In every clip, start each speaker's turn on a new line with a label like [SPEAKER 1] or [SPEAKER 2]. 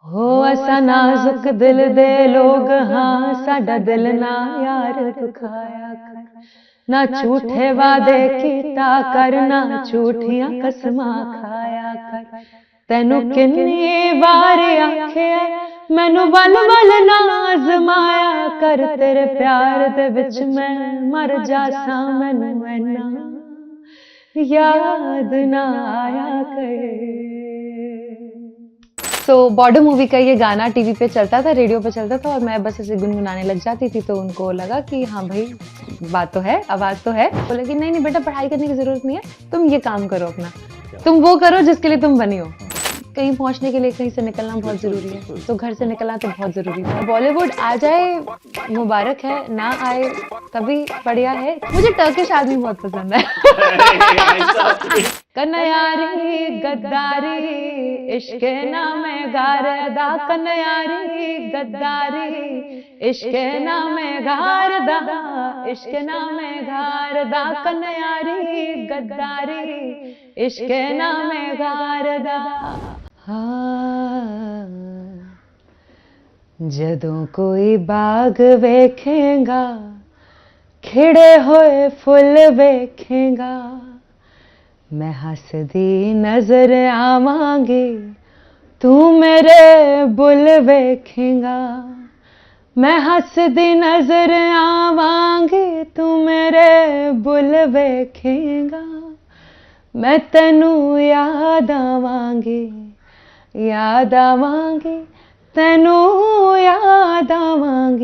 [SPEAKER 1] हो असा नाजुक दिल दे लोग हाँ साडा दिल ना यार दुखाया कर ना झूठे वादे कीता कर ना झूठियां कसमां खाया कर तेनू किन्नी वार आखिया मैनू वल वल ना आजमाया कर तेरे प्यार दे विच मैं मर जासां मैनू ऐना याद ना आया कर। तो बॉर्डर मूवी का ये गाना टीवी पे चलता था, रेडियो पे चलता था और मैं बस ऐसे गुनगुनाने लग जाती थी। तो उनको लगा कि हाँ भाई बात तो है, आवाज़ तो है। बोले कि नहीं नहीं बेटा पढ़ाई करने की ज़रूरत नहीं है, तुम ये काम करो अपना, तुम वो करो जिसके लिए तुम बनी हो। कहीं पहुंचने के लिए कहीं से निकलना बहुत ज़रूरी है, तो घर से निकलना तो बहुत ज़रूरी था। बॉलीवुड आ जाए मुबारक है, ना आए तभी बढ़िया है। मुझे टर्किश आदमी बहुत पसंद है। कन्यारी गद्दारी इश्क नाम गारदा, कन्यारी गद्दारी इश्क नाम गारदा, इश्क नाम गारदा, कन्यारी गद्दारी इश्क नाम गारदा। हाँ जदों कोई बाग वेखेगा खिड़े होए फुल वेखेगा, मैं हसदी नजर आवांगी तू मेरे बुल वेखेगा, मैं हसदी नजर आवांगी तू मेरे बुल वेखेगा, मैं तेनू याद आवांगी तेनू याद आवांगी।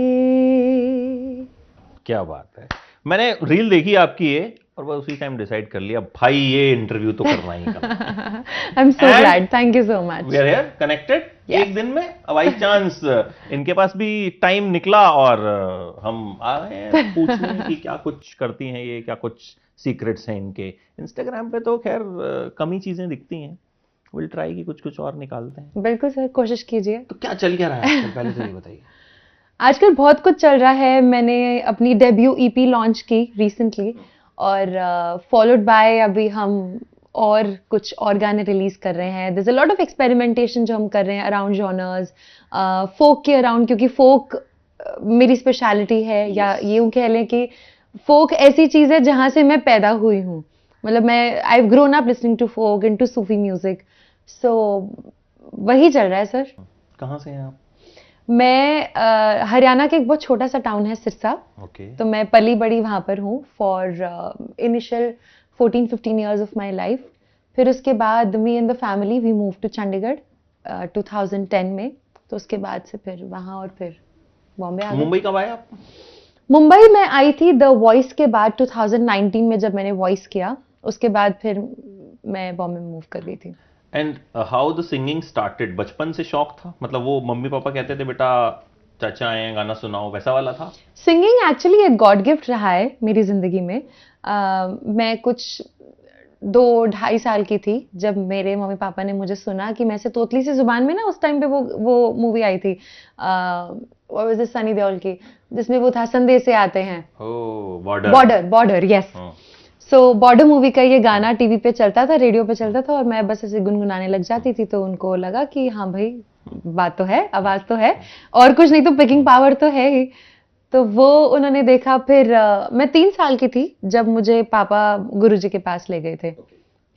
[SPEAKER 2] क्या बात है। मैंने रील देखी आपकी ये और बस उसी टाइम डिसाइड कर लिया भाई ये इंटरव्यू तो करना ही करना।
[SPEAKER 1] I am so glad, thank you so much.
[SPEAKER 2] We are here connected एक दिन में। अब बाई चांस इनके पास भी टाइम निकला और हम आ रहे हैं पूछने कि क्या कुछ करती हैं ये, क्या कुछ सीक्रेट्स हैं इनके। इंस्टाग्राम पे तो खैर कम ही चीजें दिखती हैं, विल ट्राई कि कुछ कुछ और निकालते हैं।
[SPEAKER 1] बिल्कुल सर, कोशिश कीजिए।
[SPEAKER 2] तो क्या चल क्या रहा है आजकल, पहले तो ये बताइए।
[SPEAKER 1] आजकल बहुत कुछ चल रहा है। मैंने अपनी डेब्यू ईपी लॉन्च की रिसेंटली और फॉलोड बाय अभी हम और कुछ और गाने रिलीज कर रहे हैं। There is a lot of experimentation जो हम कर रहे हैं अराउंड जॉनर्स, फोक के अराउंड, क्योंकि फोक मेरी स्पेशलिटी है। या यूं कह लें कि फोक ऐसी चीज है जहां से मैं पैदा हुई हूँ। मतलब मैं I have grown up listening to folk into Sufi music, so वही चल रहा है सर।
[SPEAKER 2] कहाँ से हैं आप?
[SPEAKER 1] मैं हरियाणा के एक बहुत छोटा सा टाउन है सिरसा। तो मैं पली बड़ी वहाँ पर हूँ for initial 14-15 years of my life. फिर उसके बाद me and the family we move to Chandigarh 2010 में। तो उसके बाद से फिर वहाँ और फिर बॉम्बे आ गए।
[SPEAKER 2] मुंबई कब आए आप?
[SPEAKER 1] मुंबई में आई थी द वॉइस के बाद 2019 में, जब मैंने वॉइस किया उसके बाद फिर मैं बॉम्बे में मूव कर गई थी।
[SPEAKER 2] And how the singing started? बचपन से शौक था? मतलब वो मम्मी पापा कहते थे बेटा चाचा आए हैं गाना सुनाओ, वैसा वाला था?
[SPEAKER 1] सिंगिंग एक्चुअली एक गॉड गिफ्ट रहा है मेरी जिंदगी में। मैं कुछ 2-2.5 साल की थी जब मेरे मम्मी पापा ने मुझे सुना कि मैं से तोतली सी जुबान में ना, उस टाइम पे वो मूवी आई थी सनी देओल की, जिसमें वो था संदेशे आते हैं। Border yes. So border movie का ये गाना टीवी पे चलता था, रेडियो पे चलता था और मैं बस ऐसे गुनगुनाने लग जाती थी। तो उनको लगा कि हाँ भाई बात तो है, आवाज तो है, और कुछ नहीं तो पिकिंग पावर तो है ही। तो वो उन्होंने देखा। फिर मैं 3 साल की थी जब मुझे पापा गुरुजी के पास ले गए थे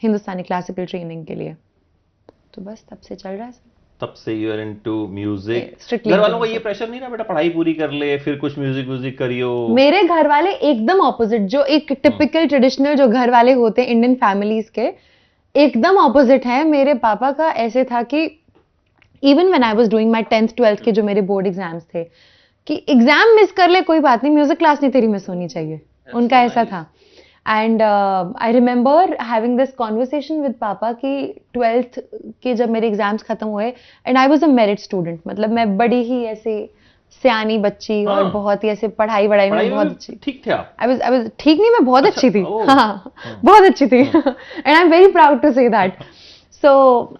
[SPEAKER 1] हिंदुस्तानी क्लासिकल ट्रेनिंग के लिए। तो बस तब से चल रहा है।
[SPEAKER 2] तब से यू आर इनटू म्यूजिक। घर वालों का ये प्रेशर नहीं रहा बेटा पढ़ाई पूरी कर ले फिर कुछ म्यूजिक करियो?
[SPEAKER 1] मेरे घर वाले एकदम ऑपोजिट, जो एक टिपिकल ट्रेडिशनल जो घर वाले होते हैं इंडियन फैमिलीज के, एकदम ऑपोजिट है। मेरे पापा का ऐसे था कि even when I was doing my 10th 12th के जो मेरे बोर्ड एग्जाम्स थे, कि एग्जाम मिस कर ले कोई बात नहीं, म्यूजिक क्लास नहीं तेरी मिस होनी चाहिए। उनका ऐसा था। And I remember having this conversation with papa कि 12th के जब मेरे एग्जाम्स खत्म हुए and I was a merit student, मतलब मैं बड़ी ही ऐसे सियानी बच्ची और बहुत ही ऐसे पढ़ाई वढ़ाई में बहुत अच्छी।
[SPEAKER 2] ठीक थे आप?
[SPEAKER 1] आई वाज ठीक नहीं, मैं बहुत अच्छी थी। हाँ बहुत अच्छी थी and I am very proud to say that. So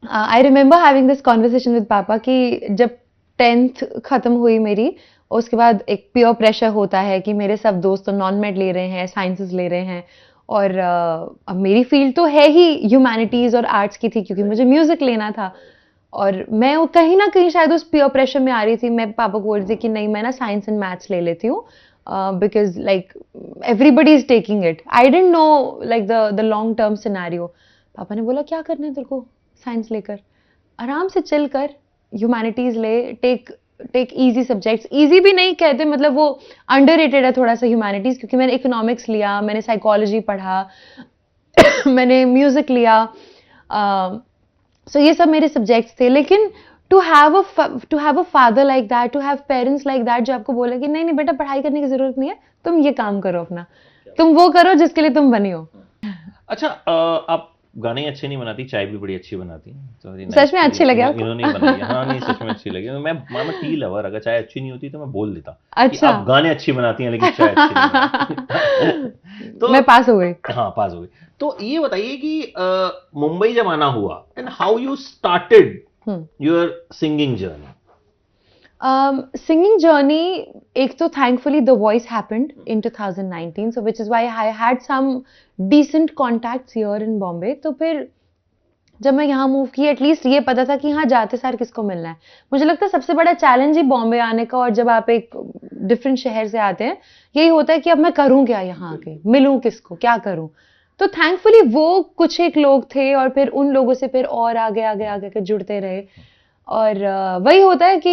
[SPEAKER 1] I remember having this conversation with papa कि जब 10th खत्म हुई मेरी, उसके बाद एक प्योर प्रेशर होता है कि मेरे सब दोस्त तो नॉन मेड ले रहे हैं, साइंसेस ले रहे हैं, और अब मेरी फील्ड तो है ही ह्यूमैनिटीज और आर्ट्स की थी क्योंकि मुझे म्यूजिक लेना था। और मैं वो कहीं ना कहीं शायद उस पीयर प्रेशर में आ रही थी, मैं पापा को बोल रही थी कि नहीं मैं ना साइंस एंड मैथ्स ले लेती हूँ, because like everybody is taking it, I don't know like the long term scenario. पापा ने बोला क्या करना है तेरे को साइंस लेकर, आराम से चिल कर, ह्यूमैनिटीज ले, टेक इजी सब्जेक्ट्स, इजी भी नहीं कहते, मतलब वो अंडररेटेड है थोड़ा सा ह्यूमैनिटीज, क्योंकि मैंने इकोनॉमिक्स लिया, मैंने साइकोलॉजी पढ़ा मैंने म्यूजिक लिया, सो ये सब मेरे सब्जेक्ट्स थे। लेकिन to have a father like that, to have parents like that जो आपको बोले कि नहीं नहीं बेटा पढ़ाई करने की जरूरत नहीं है, तुम ये काम करो अपना, तुम वो करो जिसके लिए तुम बनी हो।
[SPEAKER 2] अच्छा, आप गाने अच्छे नहीं बनाती, चाय भी बड़ी अच्छी बनाती हैं, तो
[SPEAKER 1] सच में अच्छी लगे आपको?
[SPEAKER 2] इन्होंने बनाई है, हाँ नहीं सच में अच्छी लगी। मैं टी लवर, अगर चाय अच्छी नहीं होती तो मैं बोल देता कि
[SPEAKER 1] अच्छा
[SPEAKER 2] आप गाने अच्छी बनाती हैं लेकिन चाय अच्छी नहीं बनाती। तो
[SPEAKER 1] मैं पास हो गई।
[SPEAKER 2] हाँ पास हो गई। तो ये बताइए कि मुंबई जब आना हुआ and how you started your singing journey?
[SPEAKER 1] Singing journey, एक तो thankfully The Voice happened in 2019, so which is why I had some decent contacts here in Bombay. तो फिर जब मैं यहाँ मूव की, एटलीस्ट ये पता था कि यहाँ जाते सार किसको मिलना है। मुझे लगता है सबसे बड़ा चैलेंज ही बॉम्बे आने का, और जब आप एक डिफरेंट शहर से आते हैं यही होता है कि अब मैं करूँ क्या, यहाँ आके मिलूँ किसको, क्या करूँ। तो थैंकफुली वो कुछ एक लोग थे, और फिर उन लोगों से फिर और आगे आगे आगे के जुड़ते रहे। और वही होता है कि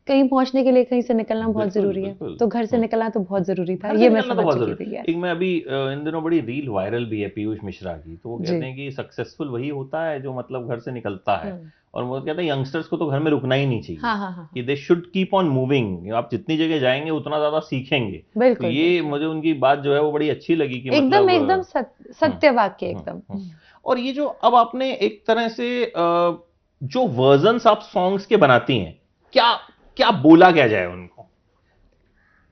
[SPEAKER 1] कहीं पहुंचने के लिए कहीं से निकलना बहुत जरूरी है, तो घर से निकलना तो बहुत जरूरी था, ये मैं समझ चुकी थी।
[SPEAKER 2] एक मैं अभी इन दिनों बड़ी रील वायरल भी है पीयूष मिश्रा की, तो वो कहते हैं कि सक्सेसफुल वही होता है जो मतलब घर से निकलता है, और वो कहते हैं यंगस्टर्स को तो घर में रुकना ही नहीं चाहिए।
[SPEAKER 1] हाँ।
[SPEAKER 2] कि they should keep on moving, आप जितनी जगह जाएंगे उतना ज्यादा सीखेंगे।
[SPEAKER 1] बिल्कुल,
[SPEAKER 2] तो ये मुझे उनकी बात जो है वो बड़ी अच्छी लगी कि
[SPEAKER 1] एकदम एकदम सत्य वाक्य एकदम।
[SPEAKER 2] और ये जो अब आपने एक तरह से जो वर्जन्स आप सॉन्ग्स के बनाती हैं, क्या क्या बोला क्या जाए उनको?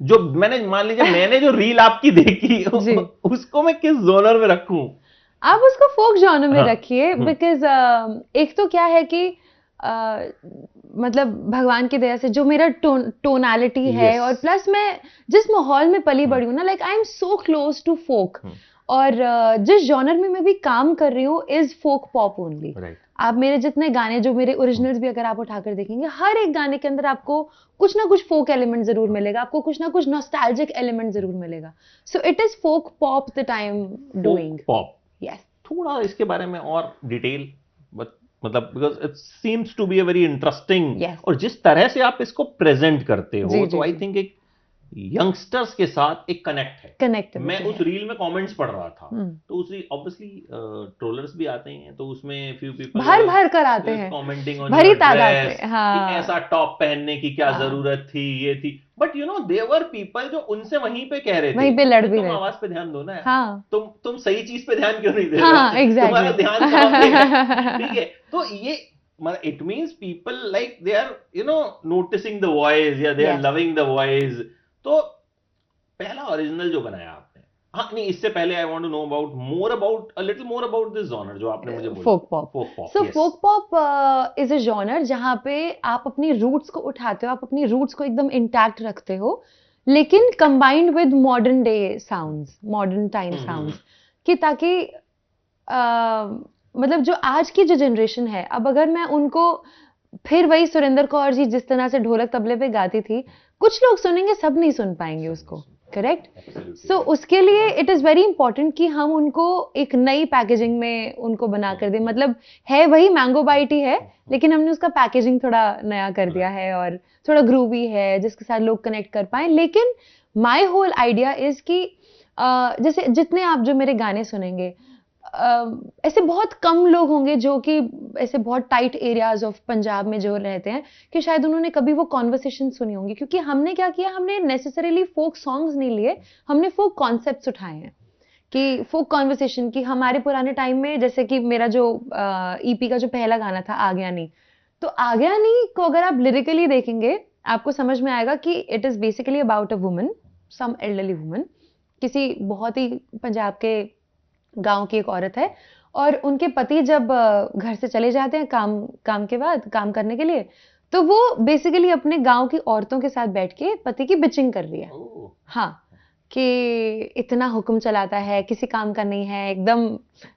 [SPEAKER 2] जो मैंने मान लीजिए मैंने जो रील आपकी देखी उसको मैं किस जोनर में रखूं?
[SPEAKER 1] आप उसको फोक जॉनर में रखिए, बिकॉज एक तो क्या है कि मतलब भगवान की दया से जो मेरा टोनालिटी है, और प्लस मैं जिस माहौल में पली बड़ी हूँ ना, like I am so close to folk, और जिस जॉनर में मैं भी काम कर रही हूँ इज फोक पॉप ओनली। आप मेरे जितने गाने, जो मेरे ओरिजिनल्स भी अगर आप उठाकर देखेंगे, हर एक गाने के अंदर आपको कुछ ना कुछ फोक एलिमेंट जरूर मिलेगा, आपको कुछ ना कुछ नॉस्टैल्जिक एलिमेंट जरूर मिलेगा। So it is folk pop the time doing
[SPEAKER 2] pop.
[SPEAKER 1] Yes,
[SPEAKER 2] थोड़ा इसके बारे में और डिटेल, मतलब because it seems to be a very interesting, और जिस तरह से आप इसको प्रेजेंट करते हो, तो आई थिंक एक यंगस्टर्स के साथ एक कनेक्ट है। मैं उस रील में कमेंट्स पढ़ रहा था, तो उस ऑब्वियसली ट्रोलर्स भी आते हैं, तो उसमें फ्यू पीपल
[SPEAKER 1] भर कर आते हैं
[SPEAKER 2] कमेंटिंग ऑन
[SPEAKER 1] भरी तादाद में, हाँ,
[SPEAKER 2] कि ऐसा टॉप पहनने की क्या जरूरत थी, ये थी। But you know there people जो उनसे वहीं पे कह रहे थे,
[SPEAKER 1] वहीं पे लड़ भी रहे,
[SPEAKER 2] तुम आवाज पे ध्यान दो ना,
[SPEAKER 1] हाँ,
[SPEAKER 2] तुम सही चीज पे ध्यान क्यों नहीं दे रहे हो?
[SPEAKER 1] हाँ, exactly.
[SPEAKER 2] तुम्हारा ध्यान कहाँ पे है? ठीक है, तो ये it means people like they are you know noticing the voice, या they are loving the voice. तो पहला ओरिजिनल जो बनाया आपने, हाँ नहीं, इससे पहले I want to know about a little more about this genre जो आपने मुझे बोला,
[SPEAKER 1] folk pop. So folk pop is a genre जहां पे आप अपनी रूट्स को उठाते हो, आप अपनी रूट्स को एकदम इंटैक्ट रखते हो, लेकिन combined with modern day sounds, modern time sounds, कि ताकि मतलब जो आज की जो जनरेशन है, अब अगर मैं उनको फिर वही सुरेंद्र कौर जी जिस तरह से ढोलक तबले पे गाती थी, कुछ लोग सुनेंगे, सब नहीं सुन पाएंगे उसको, करेक्ट? सो उसके लिए इट इज वेरी इंपॉर्टेंट कि हम उनको एक नई पैकेजिंग में उनको बना कर दें। मतलब है वही मैंगो बाइट ही है, लेकिन हमने उसका पैकेजिंग थोड़ा नया कर दिया है, और थोड़ा ग्रूवी है जिसके साथ लोग कनेक्ट कर पाए। लेकिन माय होल आइडिया इज कि जैसे जितने आप जो मेरे गाने सुनेंगे, ऐसे बहुत कम लोग होंगे जो कि ऐसे बहुत टाइट एरियाज ऑफ पंजाब में जो रहते हैं कि शायद उन्होंने कभी वो कॉन्वर्सेशन सुनी होंगी, क्योंकि हमने क्या किया, हमने नेसेसरीली फोक सॉन्ग्स नहीं लिए, हमने फोक कॉन्सेप्ट्स उठाए हैं कि फोक कॉन्वर्सेशन की। हमारे पुराने टाइम में जैसे कि मेरा जो ईपी का जो पहला गाना था आ गया नहीं, तो आ गया नहीं को अगर आप लिरिकली देखेंगे आपको समझ में आएगा कि it is basically about a woman, some elderly woman, किसी बहुत ही पंजाब के गांव की एक औरत है, और उनके पति जब घर से चले जाते हैं काम के बाद काम करने के लिए, तो वो बेसिकली अपने गांव की औरतों के साथ बैठ के पति की बिचिंग कर रही है। हाँ, कि इतना हुक्म चलाता है, किसी काम का नहीं है, एकदम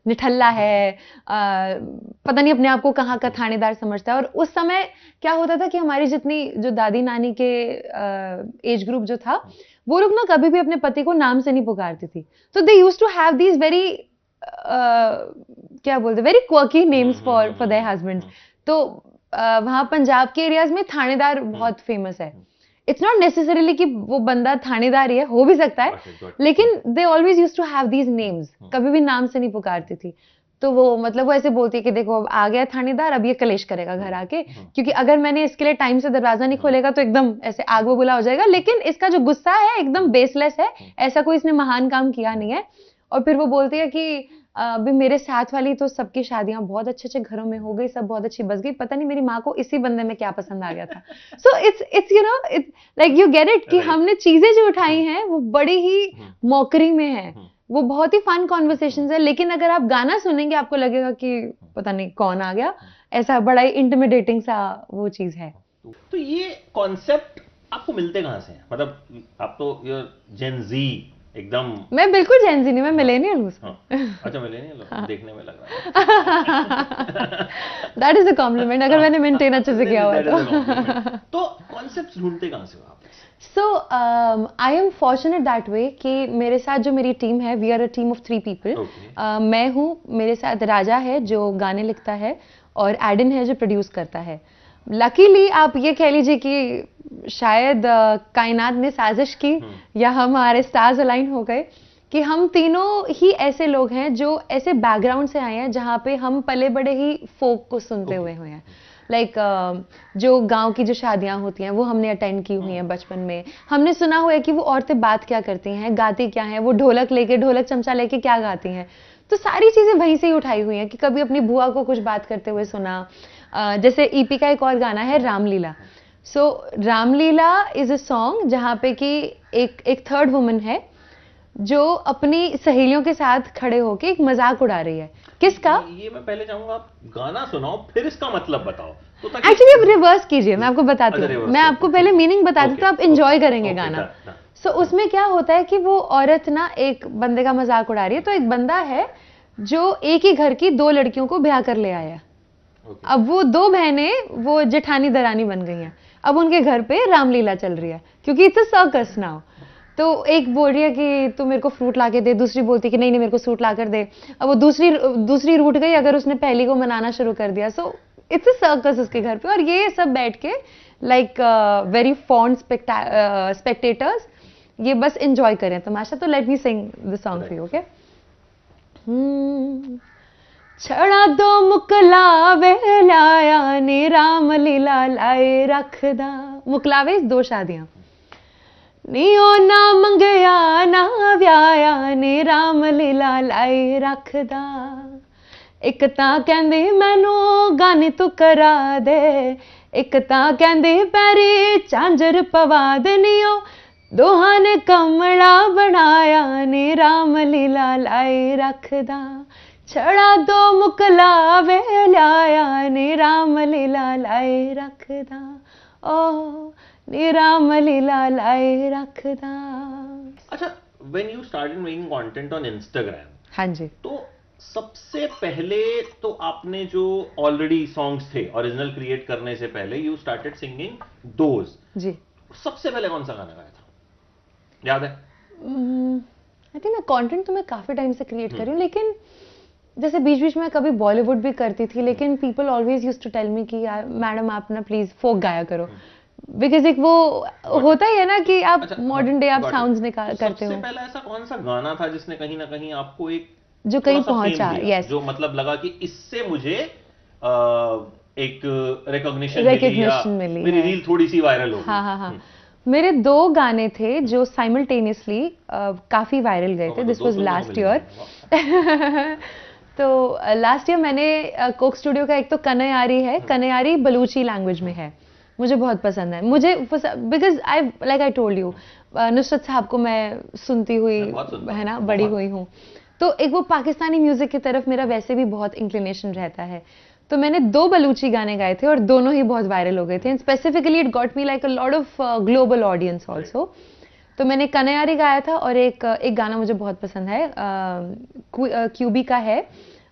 [SPEAKER 1] निठल्ला है, पता नहीं अपने आप को कहाँ का थानेदार समझता है। और उस समय क्या होता था कि हमारी जितनी जो दादी नानी के एज ग्रुप जो था, वो लोग ना कभी भी अपने पति को नाम से नहीं पुकारती थी। तो they used to have these very क्या बोलते, very quirky names for their husbands. तो वहाँ पंजाब के एरियाज में थानेदार बहुत फेमस है। इट्स नॉट नेसेसरीली कि वो बंदा थानेदार ही है, हो भी सकता है, लेकिन they always used to have these names, कभी भी नाम से नहीं पुकारती थी। तो वो मतलब वो ऐसे बोलती है कि देखो अब आ गया थानेदार, अब ये कलेश करेगा घर आके, क्योंकि अगर मैंने इसके लिए टाइम से दरवाजा नहीं खोलेगा तो एकदम ऐसे आग बबूला हो जाएगा। लेकिन इसका जो गुस्सा है एकदम बेसलेस है, ऐसा कोई इसने महान काम किया नहीं है। और फिर वो बोलती है कि अभी मेरे साथ वाली तो सबकी शादियां बहुत अच्छे अच्छे घरों में हो गई, सब बहुत अच्छी बस गई, पता नहीं मेरी माँ को इसी बंदे में क्या पसंद आ गया था। So it's you know like you get it कि हमने चीजें जो उठाई हैं वो बड़ी ही मॉकरी में है, वो बहुत ही फन कॉन्वर्सेशंस है। लेकिन अगर आप गाना सुनेंगे आपको लगेगा कि पता नहीं कौन आ गया, ऐसा बड़ा ही इंटिमिडेटिंग सा वो चीज है।
[SPEAKER 2] तो ये कॉन्सेप्ट आपको मिलते कहाँ से हैं? मतलब आप तो जेन जी एकदम।
[SPEAKER 1] मैं बिल्कुल जेन जी नहीं, मैं मिलेनियल हूँ।
[SPEAKER 2] अच्छा मिलेनियल हो, देखने में लग रहा है।
[SPEAKER 1] दैट इज अ कॉम्प्लीमेंट, अगर मैंने मेंटेन अच्छे से किया हुआ तो।
[SPEAKER 2] तो कॉन्सेप्ट्स ढूंढते कहाँ से हो आप?
[SPEAKER 1] So I am fortunate that way कि मेरे साथ जो मेरी टीम है, we are a team of 3 people. मैं हूँ, मेरे साथ राजा है जो गाने लिखता है, और एडन है जो प्रोड्यूस करता है। लकीली आप ये कह लीजिए कि शायद कायनात ने साजिश की या हमारे स्टार्स अलाइन हो गए कि हम तीनों ही ऐसे लोग हैं जो ऐसे बैकग्राउंड से आए हैं जहाँ पे हम पले बड़े ही फोक को सुनते हुए हैं। लाइक जो गांव की जो शादियां होती हैं वो हमने अटेंड की हुई हैं बचपन में। हमने सुना हुआ है कि वो औरतें बात क्या करती हैं, गाती क्या हैं, वो ढोलक चमचा लेके क्या गाती हैं। तो सारी चीजें वहीं से ही उठाई हुई हैं कि कभी अपनी बुआ को कुछ बात करते हुए सुना। जैसे ईपी का एक और गाना है रामलीला। सो रामलीला इज अ सॉन्ग जहाँ पे कि एक थर्ड वुमन है जो अपनी सहेलियों के साथ खड़े होके एक मजाक उड़ा रही है। किसका?
[SPEAKER 2] ये मैं पहले चाहूंगा आप गाना सुनाओ फिर इसका मतलब बताओ। तो
[SPEAKER 1] एक्चुअली आप रिवर्स कीजिए, मैं आपको बताती हूँ। मैं आपको पहले मीनिंग बताती हूँ तो आप इंजॉय करेंगे गाना। सो उसमें क्या होता है कि वो औरत ना एक बंदे का मजाक उड़ा रही है। तो एक बंदा है जो एक ही घर की 2 लड़कियों को ब्याह कर ले आया। अब वो 2 बहनें वो जेठानी दरानी बन गई हैं। अब उनके घर पे रामलीला चल रही है क्योंकि इट्स अ सर्कस नाउ। तो एक बोल रही है कि तू मेरे को फ्रूट ला के दे, दूसरी बोलती है कि नहीं नहीं मेरे को सूट ला कर दे। अब वो दूसरी रूठ गई अगर उसने पहली को मनाना शुरू कर दिया। सो इट्स अ सर्कस उसके घर पे, और ये सब बैठ के लाइक वेरी फॉन्ड स्पेक्टेटर्स ये बस एंजॉय करें तमाशा। तो let me sing the song for you, okay? छड़ा 2 मुकलावे लाया ने रामलीला लाए रखदा। मुकलावे 2 शादियां नी ओ ना मंगया ना व्याया ने रामलीला लाई रखदा। एक तां कहंदी मैनू गाने तू करा दे, एक तां कहंदी पैरी झांझर पवा दे। नियो दोहां ने कमला बनाया ने रामलीला लाई रखदा। छड़ा 2 मुकलावे लाया ने रामलीला लाई रखदा। ओ रामलीला लाए रखदा।
[SPEAKER 2] अच्छा, when you started making content on Instagram,
[SPEAKER 1] हाँ जी,
[SPEAKER 2] तो सबसे पहले तो आपने जो ऑलरेडी सॉन्ग्स थे ओरिजिनल क्रिएट करने से पहले यू स्टार्टेड सिंगिंग दोज
[SPEAKER 1] जी।
[SPEAKER 2] सबसे पहले कौन सा गाना गाया था, याद है?
[SPEAKER 1] आई थिंक मैं कंटेंट तो मैं काफी टाइम से क्रिएट कर रही हूँ, लेकिन जैसे बीच बीच में कभी बॉलीवुड भी करती थी, लेकिन people always used to tell me कि मैडम आप ना प्लीज फोक गाया करो, बिकॉज एक वो होता ही है ना कि आप मॉडर्न डे आप साउंड्स निकाल करते हो।
[SPEAKER 2] सबसे पहला ऐसा कौन सा गाना था जिसने कहीं ना कहीं आपको एक
[SPEAKER 1] जो कहीं पहुंचा, यस,
[SPEAKER 2] जो मतलब लगा कि इससे मुझे एक रिकॉग्निशन मिली, मेरी रील थोड़ी सी वायरल हो गई?
[SPEAKER 1] हाँ हाँ हाँ, मेरे 2 गाने थे जो साइमल्टेनियसली काफी वायरल गए थे। This was last year. तो लास्ट ईयर मैंने कोक स्टूडियो का एक तो कन्यारी है, कन्यारी बलूची लैंग्वेज में है, मुझे बहुत पसंद है। मुझे because I like I told you Nusrat साहब को मैं सुनती हुई है ना बड़ी हुई हूँ, तो एक वो पाकिस्तानी म्यूजिक की तरफ मेरा वैसे भी बहुत इंक्लिनेशन रहता है। तो मैंने 2 बलूची गाने गाए थे और दोनों ही बहुत वायरल हो गए थे। Specifically it got me like a lot of global audience also. तो मैंने कन्यारी गाया था और एक गाना मुझे बहुत पसंद है, क्यूबी का है,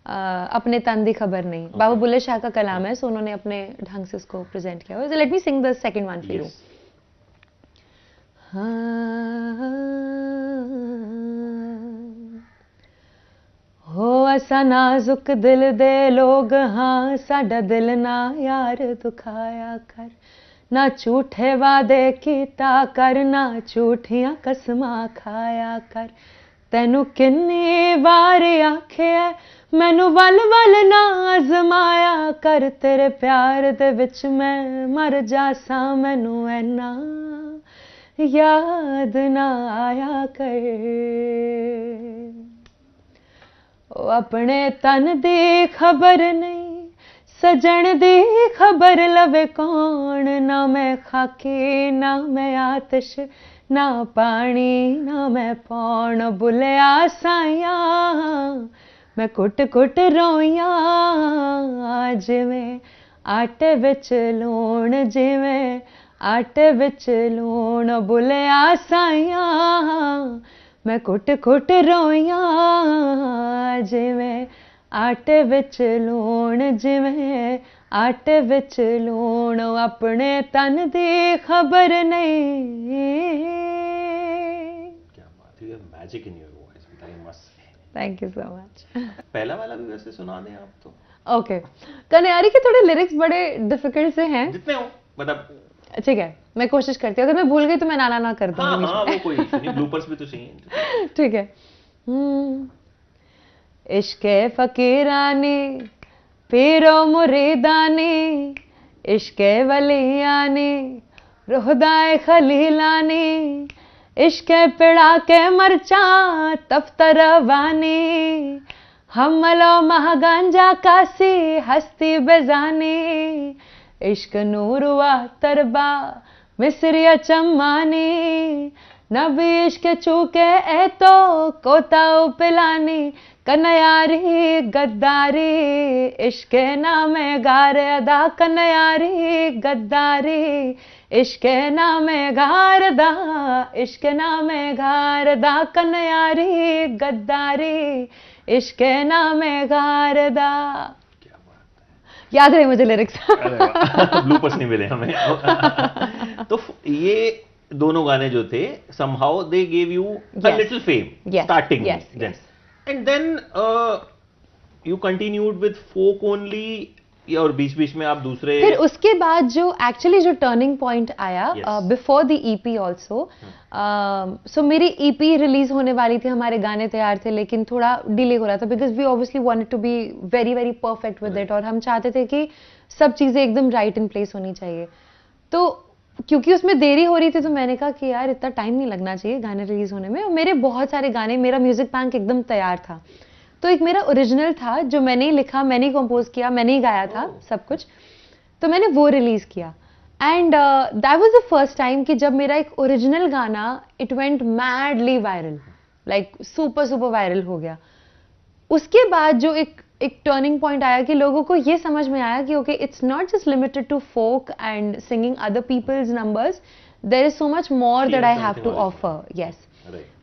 [SPEAKER 1] अपने तन दी खबर नहीं। बाबा बुल्ले शाह का कलाम है, सो उन्होंने अपने ढंग से उसको प्रेजेंट किया हुआ। Let me sing the second one for you. हो असा नाजुक दिल दे लोग हाँ, साडा दिल ना यार दुखाया कर, ना झूठे वादे कीता कर, ना झूठियां कसमां खाया कर। तैनू किन्नी वार आखिया मैनू वल वल ना आजमाया कर, तेरे प्यार दे विच मैं मर जासा, मैनू ऐना याद ना आया कर। ओ अपने तन दी खबर नहीं, सजन दी खबर लवे कौन, ना मैं खाकी ना मैं आतिश, ना पानी ना मैं पौन। बुलिया साया मैं कुट कुट रोइया, जिवें आटे विच लूण, जिवें आटे विच लूण। बुलिया साया मैं कुट कुट रोइया, जिवें आटे विच लूण, जिवें आटे विच लूण। अपने तन दी खबर नहीं।
[SPEAKER 2] क्या बात है, magic in your voice, I must say.
[SPEAKER 1] Thank you so much.
[SPEAKER 2] पहला वाला भी वैसे सुना दें आप तो।
[SPEAKER 1] ओके, कन्यारी के थोड़े लिरिक्स बड़े डिफिकल्ट से हैं।
[SPEAKER 2] जितने हो मतलब।
[SPEAKER 1] ठीक है, मैं कोशिश करती हूँ, अगर मैं भूल गई तो मैं नाना ना कर दूंगी।
[SPEAKER 2] हाँ, वो कोई इशू नहीं, ब्लूपर्स भी तो चाहिए।
[SPEAKER 1] ठीक है। इश्के फकीरानी पीरो मुरीदानी, इश्के वलियानी रुहदाए खलीलानी, इश्के पिड़ा के मरचा तफ्तर वानी, हमलो महागांजा कासी हस्ती बेजानी, इश्क नूरुआ तरबा मिसरिया चम्मानी, नबी इश्क चूके ए तो कोता पिलानी, कन्यारी गद्दारी इश्के नामे गार अदा, कन्यारी गद्दारी इश्के नामे गार दा, इश्के नामे गार दा, कन्यारी गद्दारी इश्के नामे गार दा। याद रहे मुझे लिरिक्स।
[SPEAKER 2] ब्लूपर्स नहीं मिले हमें। तो ये दोनों गाने जो थे somehow they gave you a little fame starting, and then you continued with folk only, और बीच बीच में आप दूसरे।
[SPEAKER 1] फिर उसके बाद जो एक्चुअली जो टर्निंग पॉइंट आया, बिफोर द ईपी ऑल्सो, सो मेरी ईपी रिलीज होने वाली थी, हमारे गाने तैयार थे, लेकिन थोड़ा डिले हो रहा था because we obviously wanted to be very very perfect with it, और हम चाहते थे कि सब चीजें एकदम राइट इन प्लेस होनी चाहिए। तो क्योंकि उसमें देरी हो रही थी तो मैंने कहा कि यार इतना टाइम नहीं लगना चाहिए गाने रिलीज होने में, और मेरे बहुत सारे गाने, मेरा म्यूजिक बैंक एकदम तैयार था। तो एक मेरा ओरिजिनल था जो मैंने ही लिखा, मैंने ही कंपोज किया, मैंने ही गाया था सब कुछ, तो मैंने वो रिलीज किया। And that was the first time कि जब मेरा एक ओरिजिनल गाना it went madly viral, like super super viral हो गया। उसके बाद जो एक टर्निंग पॉइंट आया कि लोगों को ये समझ में आया कि okay it's not just limited to folk and singing other people's numbers, there is so much more that I have to offer. Yes,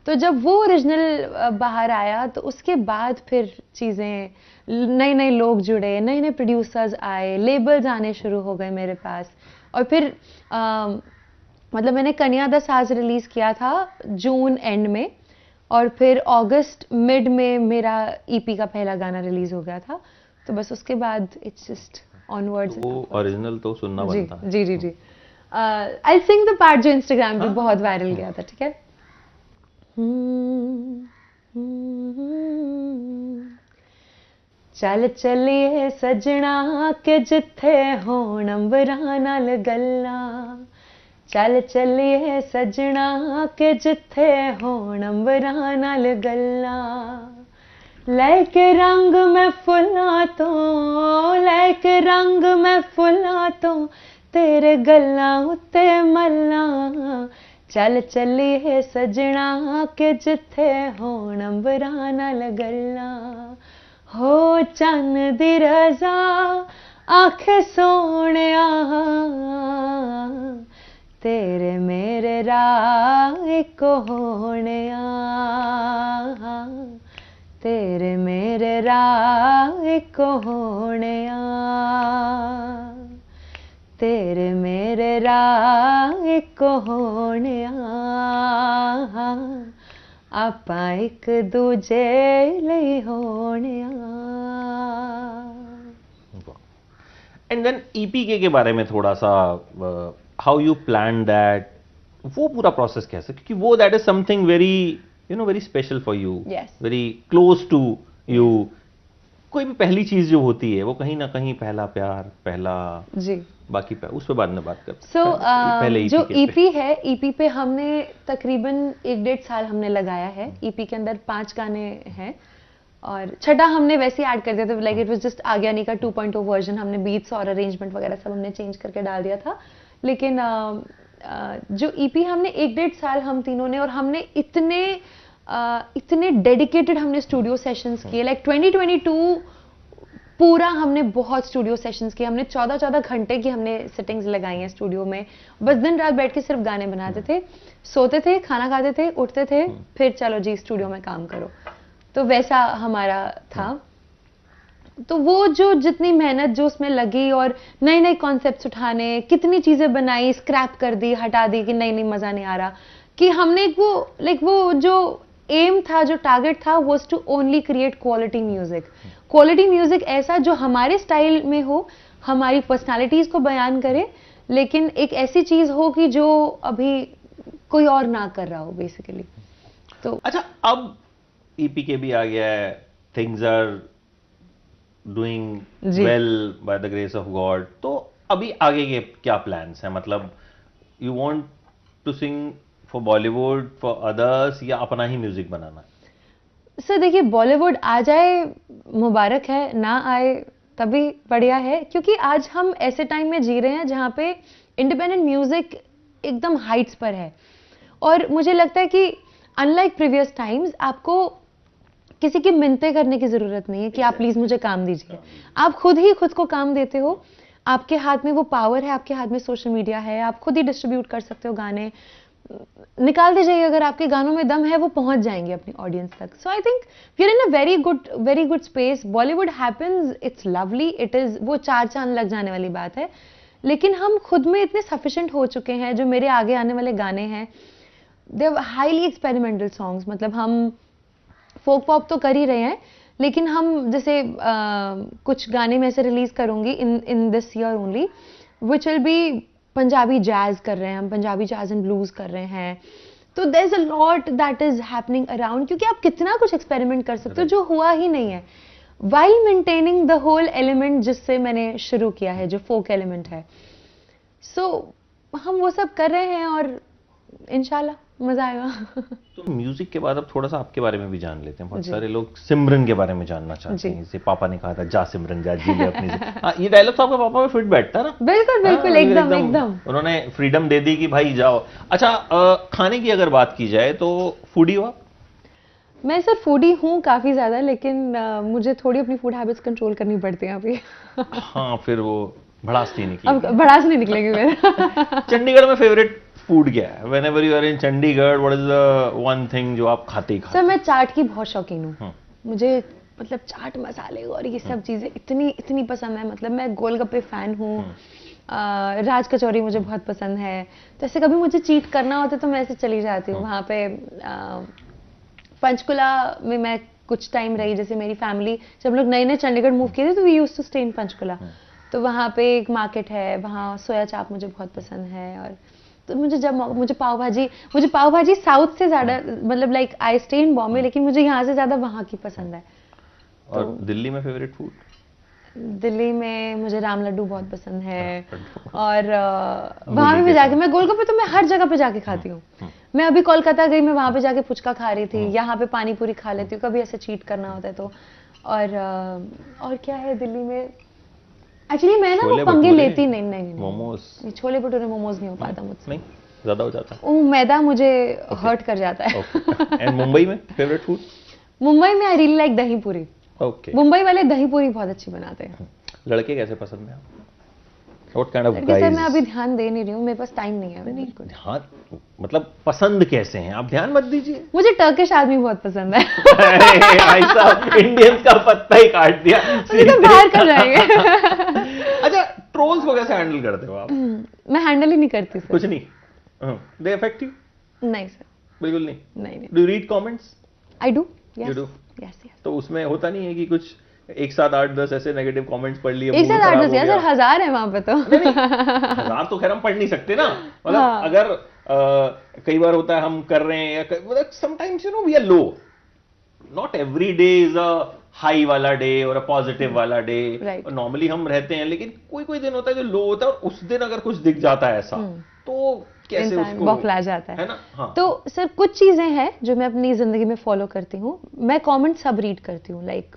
[SPEAKER 1] तो जब वो ओरिजिनल बाहर आया तो उसके बाद फिर चीज़ें, नए नए लोग जुड़े, नए नए प्रोड्यूसर्स आए, लेबल्स आने शुरू हो गए मेरे पास, और फिर मतलब मैंने कन्या दा साज रिलीज़ किया था जून एंड में, और फिर अगस्त मिड में मेरा ईपी का पहला गाना रिलीज़ हो गया था। तो बस उसके बाद इट्स जस्ट ऑनवर्ड्स।
[SPEAKER 2] वो ओरिजिनल तो सुनना बनता है।
[SPEAKER 1] जी जी जी। आई सिंग द पार्ट जो इंस्टाग्राम पे बहुत वायरल गया था। ठीक है। चल चलिए सजना के जिथे होण अंबरां नाल गल्लां, चल चलिए सजना के जिथे होण अंबरां नाल गल्लां, लैके रंग मैं फुल्लां तो, लैके रंग मैं फुल्लां तो, तेरे गल्लां उत्ते मल्लां, चल चलिए सजना के जिथे होण अंबरां नाल गल्लां, हो चन्न दी रज़ा आखे सोहणिया, तेरे मेरे राह एक होने तेरे मेरे राह एक होने तेरे मेरे राह एक होने ਆਪਾਂ ਇੱਕ ਦੂਜੇ ਲਈ ਹੋਣੇ
[SPEAKER 2] एंड देन ईपी के बारे में थोड़ा सा हाउ यू प्लान दैट, वो पूरा प्रोसेस कैसे, क्योंकि वो that is something very very special for you, very close to you. कोई भी पहली चीज जो होती है वो कहीं ना कहीं पहला प्यार, पहला
[SPEAKER 1] जी,
[SPEAKER 2] बाकी उस पर बाद में बात करते हैं।
[SPEAKER 1] सो
[SPEAKER 2] पहले
[SPEAKER 1] जो ईपी है, ईपी पे हमने तकरीबन 1-1.5 साल हमने लगाया है। ईपी के अंदर 5 गाने हैं और छठा हमने वैसे ही ऐड कर दिया था, लाइक इट वाज जस्ट आज्ञानी का 2.0 वर्जन। हमने बीट्स और अरेंजमेंट वगैरह सब हमने चेंज करके डाल दिया था। लेकिन जो ईपी हमने 1-1.5 साल हम तीनों ने, और हमने इतने डेडिकेटेड हमने स्टूडियो सेशंस किए, लाइक 2022 पूरा हमने बहुत स्टूडियो सेशंस किए। हमने 14-14 घंटे की हमने सेटिंग्स लगाई हैं स्टूडियो में, बस दिन रात बैठ के सिर्फ गाने बनाते थे, सोते थे, खाना खाते थे, उठते थे, फिर चलो जी स्टूडियो में काम करो। तो वैसा हमारा था। तो वो जो जितनी मेहनत जो उसमें लगी और नए नए कॉन्सेप्ट्स उठाने, कितनी चीजें बनाई, स्क्रैप कर दी, हटा दी कि नहीं मजा नहीं आ रहा, कि हमने वो जो एम था, जो टारगेट था, was to only create quality music ऐसा जो हमारे स्टाइल में हो, हमारी पर्सनालिटीज को बयान करे, लेकिन एक ऐसी चीज हो कि जो अभी कोई और ना कर रहा हो बेसिकली। तो
[SPEAKER 2] अच्छा, अब ईपी के भी आ गया है, things are doing well by the grace of god, तो अभी आगे के क्या प्लान्स हैं? मतलब you want to sing for Bollywood, for others, या अपना ही म्यूजिक बनाना?
[SPEAKER 1] सर देखिए, बॉलीवुड आ जाए मुबारक है, ना आए तभी बढ़िया है, क्योंकि आज हम ऐसे टाइम में जी रहे हैं जहाँ पे इंडिपेंडेंट म्यूजिक एकदम हाइट्स पर है। और मुझे लगता है कि अनलाइक प्रीवियस टाइम्स आपको किसी की मिन्नतें करने की जरूरत नहीं है कि आप प्लीज मुझे काम दीजिए। आप खुद ही खुद को काम देते हो, आपके हाथ में वो पावर है, आपके हाथ में सोशल मीडिया है, आप खुद ही डिस्ट्रीब्यूट कर सकते हो गाने, निकाल दीजिए। अगर आपके गानों में दम है वो पहुंच जाएंगे अपनी ऑडियंस तक। So I think we are in a very good space. Bollywood happens, it's lovely, it is, वो 4 चांद लग जाने वाली बात है, लेकिन हम खुद में इतने सफिशिएंट हो चुके हैं। जो मेरे आगे आने वाले गाने हैं, they are highly experimental songs. मतलब हम फोक पॉप तो कर ही रहे हैं, लेकिन हम जैसे कुछ गाने में ऐसे रिलीज करूंगी in this year only, which will be Punjabi jazz कर रहे हैं हम, पंजाबी जैज एंड ब्लूज कर रहे हैं। तो there is a lot that is happening around, क्योंकि आप कितना कुछ एक्सपेरिमेंट कर सकते हो जो हुआ ही नहीं है, while maintaining the whole element जिससे मैंने शुरू किया है, जो फोक एलिमेंट है। सो हम वो सब कर रहे हैं और इंशाल्लाह मजा आएगा।
[SPEAKER 2] तो म्यूजिक के बाद अब थोड़ा सा आपके बारे में भी जान लेते हैं। बहुत सारे लोग सिमरन के बारे में जानना चाहते हैं। जैसे पापा ने कहा था, जा सिमरन जा, जी ले अपनी ये डायलॉग तो आपके पापा में फिट बैठता है ना?
[SPEAKER 1] बिल्कुल बिल्कुल, एकदम।
[SPEAKER 2] उन्होंने फ्रीडम दे दी कि भाई जाओ। अच्छा, खाने की अगर बात की जाए तो फूडी हो आप?
[SPEAKER 1] मैं सर फूडी हूँ काफी ज्यादा, लेकिन मुझे थोड़ी अपनी फूड हैबिट्स कंट्रोल करनी पड़ती हैं अभी।
[SPEAKER 2] हाँ, फिर वो भड़ास नहीं निकलेगी।
[SPEAKER 1] अब भड़ास नहीं निकलेगी मेरे।
[SPEAKER 2] चंडीगढ़ में फेवरेट फूड क्या है? Whenever you are in Chandigarh, what is the one thing जो आप खाते ही खाते?
[SPEAKER 1] सर मैं चाट की बहुत शौकीन हूँ। मुझे मतलब चाट मसाले और ये सब चीजें इतनी पसंद है। मतलब मैं गोलगप्पे फैन हूँ, राज कचौरी मुझे बहुत पसंद है। तो ऐसे कभी मुझे चीट करना होता है तो मैं ऐसे चली जाती हूँ वहाँ पे। पंचकुला में मैं कुछ टाइम रही, जैसे मेरी फैमिली जब लोग नए चंडीगढ़ मूव किए थे तो we used to stay in Panchkula. तो वहाँ पे एक मार्केट है, वहाँ सोया चाप मुझे बहुत पसंद है। और तो मुझे पाव भाजी साउथ से ज्यादा, मतलब like I stay in Bombay, लेकिन मुझे यहाँ से ज्यादा वहाँ की पसंद है।
[SPEAKER 2] और दिल्ली में फेवरेट फूड?
[SPEAKER 1] दिल्ली में मुझे राम लड्डू बहुत पसंद है। और वहाँ पे जाके मैं गोलगप्पे तो मैं हर जगह पे जाके खाती हूँ। मैं अभी कोलकाता गई, मैं वहाँ पे जाके फुचका खा रही थी, यहाँ पे पानी पूरी खा लेती हूँ कभी ऐसे चीट करना होता है तो। और क्या है दिल्ली में, एक्चुअली मैं ना वो पंगे लेती नहीं।
[SPEAKER 2] मोमोज,
[SPEAKER 1] छोले भटूरे मोमोज नहीं हो पाता मुझसे,
[SPEAKER 2] नहीं ज्यादा हो जाता है।
[SPEAKER 1] वो मैदा मुझे हर्ट कर जाता है।
[SPEAKER 2] एंड मुंबई में फेवरेट फूड?
[SPEAKER 1] मुंबई में आई रियली लाइक दही पूरी।
[SPEAKER 2] ओके।
[SPEAKER 1] मुंबई वाले दही पूरी बहुत अच्छी बनाते हैं।
[SPEAKER 2] लड़के कैसे पसंद है? What kind of
[SPEAKER 1] sir
[SPEAKER 2] guys?
[SPEAKER 1] मैं अभी ध्यान दे नहीं रही हूँ, मेरे पास टाइम नहीं है अभी कुछ।
[SPEAKER 2] हाँ, मतलब पसंद कैसे हैं आप, ध्यान मत दीजिए।
[SPEAKER 1] मुझे टर्किश आदमी बहुत पसंद है।
[SPEAKER 2] अरे भाई साहब, इंडियंस का पत्ता ही काट दिया।
[SPEAKER 1] मुझे तो बाहर कर जाएंगे।
[SPEAKER 2] अच्छा, ट्रोल्स को कैसे हैंडल करते हो आप?
[SPEAKER 1] मैं हैंडल ही नहीं करती सर।
[SPEAKER 2] कुछ नहीं, दे अफेक्ट यू?
[SPEAKER 1] नहीं सर,
[SPEAKER 2] बिल्कुल नहीं।
[SPEAKER 1] नहीं।
[SPEAKER 2] Do you read comments?
[SPEAKER 1] I do.
[SPEAKER 2] You do?
[SPEAKER 1] Yes.
[SPEAKER 2] तो उसमें होता नहीं है कि कुछ एक साथ 8-10 ऐसे नेगेटिव कमेंट्स पढ़ लिए,
[SPEAKER 1] एक साथ
[SPEAKER 2] मूड
[SPEAKER 1] 8-10
[SPEAKER 2] खराब हो
[SPEAKER 1] सर,
[SPEAKER 2] गया?
[SPEAKER 1] 1000 है वहां पे तो।
[SPEAKER 2] नहीं, 1000 तो खैर हम पढ़ नहीं सकते ना, मतलब
[SPEAKER 1] हाँ।
[SPEAKER 2] अगर कई बार होता है हम कर रहे हैं या मतलब sometimes you know we are low, not every day is a high वाला डे और अ पॉजिटिव वाला डे।
[SPEAKER 1] Right.
[SPEAKER 2] नॉर्मली हम रहते हैं, लेकिन कोई कोई दिन होता है जो लो होता है और उस दिन अगर कुछ दिख जाता है ऐसा, तो कैसे
[SPEAKER 1] इंसान
[SPEAKER 2] उसको
[SPEAKER 1] बौखला जाता
[SPEAKER 2] है ना? हाँ।
[SPEAKER 1] तो सर कुछ चीजें हैं जो मैं अपनी जिंदगी में फॉलो करती हूँ। मैं कमेंट सब रीड करती हूँ, लाइक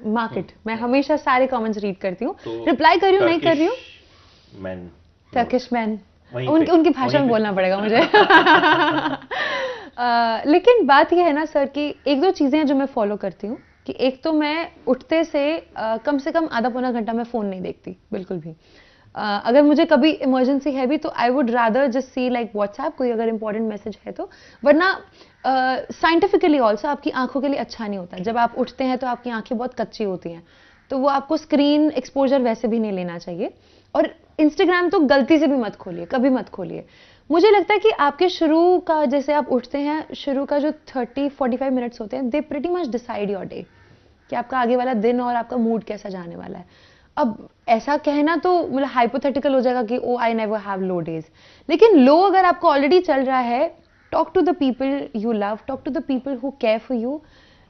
[SPEAKER 1] मार्केट, मैं हमेशा सारे कमेंट्स रीड करती हूँ,
[SPEAKER 2] तो
[SPEAKER 1] रिप्लाई कर रही हूँ नहीं कर रही हूँ।
[SPEAKER 2] मैन,
[SPEAKER 1] टर्किश मैन,
[SPEAKER 2] वहीं
[SPEAKER 1] उनकी
[SPEAKER 2] पे,
[SPEAKER 1] भाषा में
[SPEAKER 2] वहीं पे।
[SPEAKER 1] बोलना पड़ेगा मुझे। लेकिन बात यह है ना सर कि एक दो चीजें हैं जो मैं फॉलो करती हूँ कि एक तो मैं उठते से कम आधा पौना घंटा मैं फोन नहीं देखती बिल्कुल भी। अगर मुझे कभी इमरजेंसी है भी तो I would rather just see like WhatsApp, कोई अगर इंपॉर्टेंट मैसेज है तो। वरना साइंटिफिकली ऑल्सो आपकी आंखों के लिए अच्छा नहीं होता। जब आप उठते हैं तो आपकी आंखें बहुत कच्ची होती हैं, तो वो आपको स्क्रीन एक्सपोजर वैसे भी नहीं लेना चाहिए। और इंस्टाग्राम तो गलती से भी मत खोलिए, कभी मत खोलिए। मुझे लगता है कि आपके शुरू का, जैसे आप उठते हैं, शुरू का जो 30-45 मिनट्स होते हैं, they pretty much decide your day, कि आपका आगे वाला दिन और आपका मूड कैसा जाने वाला है। अब ऐसा कहना तो मतलब हाइपोथेटिकल हो जाएगा कि oh I never have low days, लेकिन लो अगर आपको ऑलरेडी चल रहा है, talk to the people you love, talk to the people who care for you.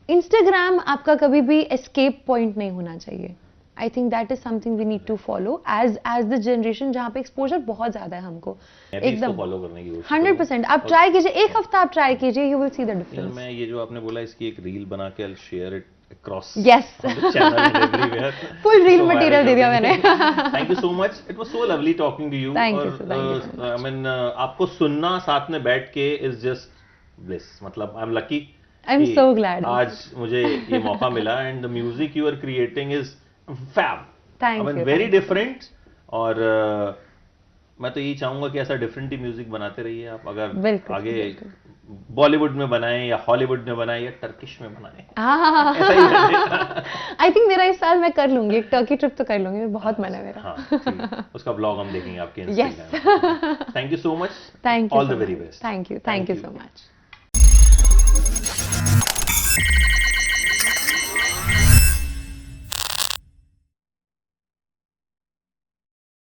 [SPEAKER 1] Instagram आपका कभी भी एस्केप पॉइंट नहीं होना चाहिए। I think that is something we need to follow as the generation जहाँ पे एक्सपोजर बहुत ज्यादा है हमको।
[SPEAKER 2] एकदम फॉलो करने की कोशिश
[SPEAKER 1] 100% आप ट्राई कीजिए, एक हफ्ता आप ट्राई कीजिए, यू विल सी द
[SPEAKER 2] करूं।
[SPEAKER 1] डिफरेंस।
[SPEAKER 2] मैं ये जो आपने बोला इसकी एक रील बना के I share it across
[SPEAKER 1] Yes.
[SPEAKER 2] the channel and everywhere.
[SPEAKER 1] Full reel
[SPEAKER 2] So
[SPEAKER 1] material दे दिया मैंने।
[SPEAKER 2] Thank you so much. It was so lovely talking to you.
[SPEAKER 1] Thank you,
[SPEAKER 2] और
[SPEAKER 1] sir. Thank you so much.
[SPEAKER 2] I mean आपको सुनना साथ में बैठ के is just bliss. मतलब I'm lucky.
[SPEAKER 1] I'm so glad.
[SPEAKER 2] आज मुझे ये मौका मिला and the music you are creating is fab.
[SPEAKER 1] Thank
[SPEAKER 2] I mean
[SPEAKER 1] you.
[SPEAKER 2] very different. और मैं तो यही चाहूंगा कि ऐसा डिफरेंट ही म्यूजिक बनाते रहिए आप। अगर
[SPEAKER 1] बिल्कुल,
[SPEAKER 2] आगे
[SPEAKER 1] बिल्कुल।
[SPEAKER 2] बॉलीवुड में बनाएं या हॉलीवुड में बनाएं या टर्किश में बनाएं,
[SPEAKER 1] हाँ,
[SPEAKER 2] ऐसा ही करते।
[SPEAKER 1] आई थिंक मेरा इस साल मैं कर लूंगी, एक टर्की ट्रिप तो कर लूंगी, बहुत मन है मेरा।
[SPEAKER 2] हाँ, ठीक। उसका ब्लॉग हम देखेंगे आपके
[SPEAKER 1] Yes.
[SPEAKER 2] Instagram. Thank you so much.
[SPEAKER 1] Thank you
[SPEAKER 2] all
[SPEAKER 1] so
[SPEAKER 2] the very
[SPEAKER 1] much.
[SPEAKER 2] Best.
[SPEAKER 1] Thank you so much.